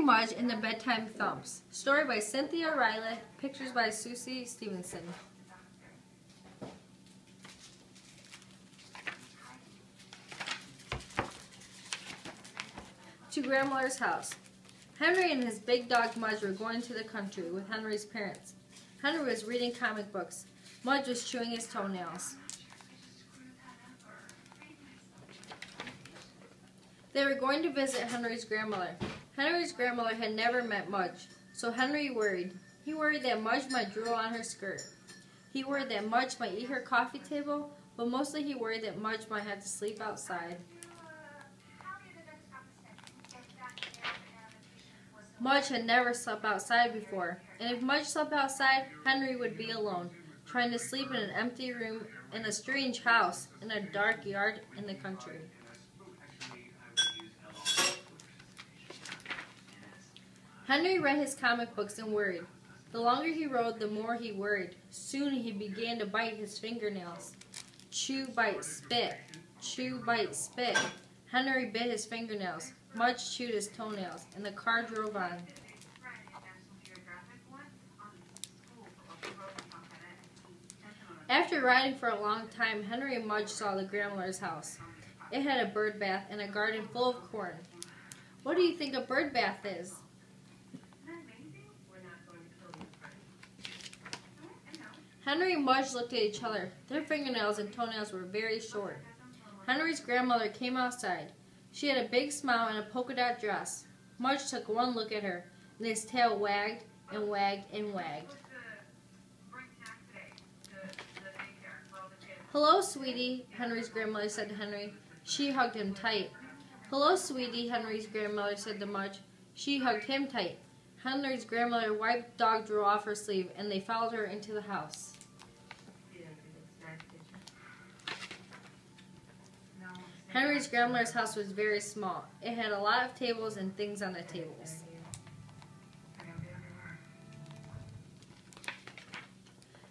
Mudge, and the Bedtime Thumps. Story by Cynthia Riley. Pictures by Susie Stevenson. To Grandmother's house. Henry and his big dog Mudge were going to the country with Henry's parents. Henry was reading comic books. Mudge was chewing his toenails. They were going to visit Henry's grandmother. Henry's grandmother had never met Mudge, so Henry worried. He worried that Mudge might drool on her skirt. He worried that Mudge might eat her coffee table, but mostly he worried that Mudge might have to sleep outside. Mudge had never slept outside before, and if Mudge slept outside, Henry would be alone, trying to sleep in an empty room in a strange house in a dark yard in the country. Henry read his comic books and worried. The longer he rode, the more he worried. Soon he began to bite his fingernails. Chew, bite, spit. Chew, bite, spit. Henry bit his fingernails. Mudge chewed his toenails, and the car drove on. After riding for a long time, Henry and Mudge saw the grandmother's house. It had a bird bath and a garden full of corn. What do you think a bird bath is? Henry and Mudge looked at each other. Their fingernails and toenails were very short. Henry's grandmother came outside. She had a big smile and a polka dot dress. Mudge took one look at her, and his tail wagged and wagged and wagged. "Hello, sweetie," Henry's grandmother said to Henry. She hugged him tight. "Hello, sweetie," Henry's grandmother said to Mudge. She hugged him tight. Henry's grandmother wiped dog drool off her sleeve, and they followed her into the house. Henry's grandmother's house was very small. It had a lot of tables and things on the tables.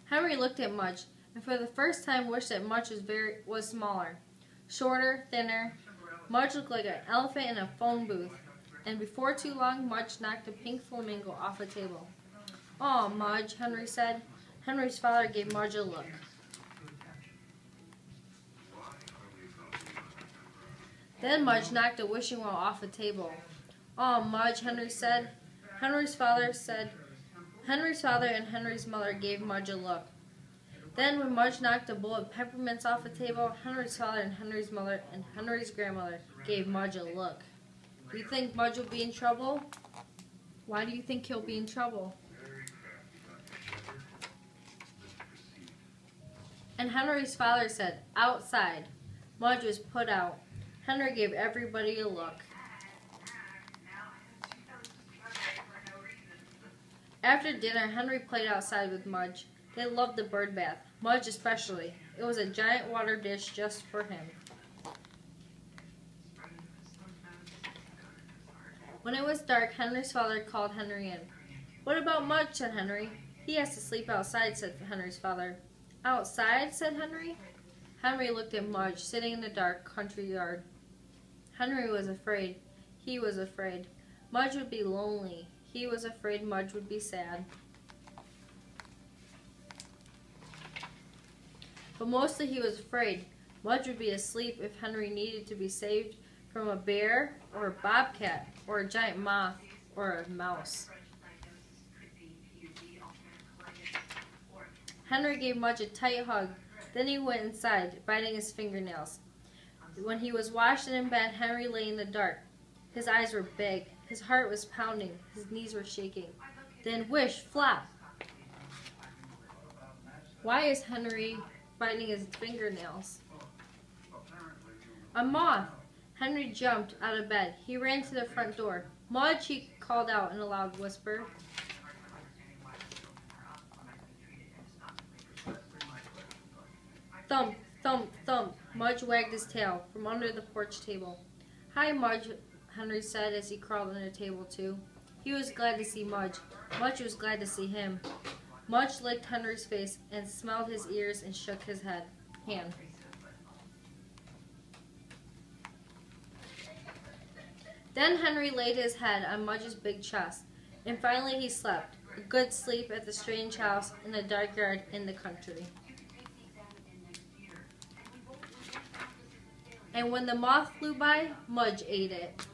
Henry looked at Mudge, and for the first time wished that Mudge was smaller. Shorter, thinner. Mudge looked like an elephant in a phone booth. And before too long, Mudge knocked a pink flamingo off a table. "Aw, Mudge," Henry said. Henry's father gave Mudge a look. Then Mudge knocked a wishing well off a table. "Aw, Mudge," Henry said. Henry's father and Henry's mother gave Mudge a look. Then when Mudge knocked a bowl of peppermints off a table, Henry's father and Henry's mother and Henry's grandmother gave Mudge a look. Do you think Mudge will be in trouble? Why do you think he'll be in trouble? And Henry's father said, "Outside." Mudge was put out. Henry gave everybody a look. After dinner, Henry played outside with Mudge. They loved the bird bath, Mudge especially. It was a giant water dish just for him. When it was dark, Henry's father called Henry in. "What about Mudge?" said Henry. "He has to sleep outside," said Henry's father. "Outside?" said Henry. Henry looked at Mudge, sitting in the dark country yard. Henry was afraid. He was afraid. Mudge would be lonely. He was afraid Mudge would be sad. But mostly he was afraid Mudge would be asleep if Henry needed to be saved from a bear or a bobcat or a giant moth or a mouse. Henry gave Mudge a tight hug. Then he went inside, biting his fingernails. When he was washed and in bed, Henry lay in the dark. His eyes were big. His heart was pounding. His knees were shaking. Then whish, flop. Why is Henry biting his fingernails? A moth. Henry jumped out of bed. He ran to the front door. "Mudge," he called out in a loud whisper. Thump, thump, thump. Mudge wagged his tail from under the porch table. "Hi, Mudge," Henry said as he crawled under the table too. He was glad to see Mudge. Mudge was glad to see him. Mudge licked Henry's face and smelled his ears and shook his hand. Then Henry laid his head on Mudge's big chest, and finally he slept, a good sleep at the strange house in a dark yard in the country. And when the moth flew by, Mudge ate it.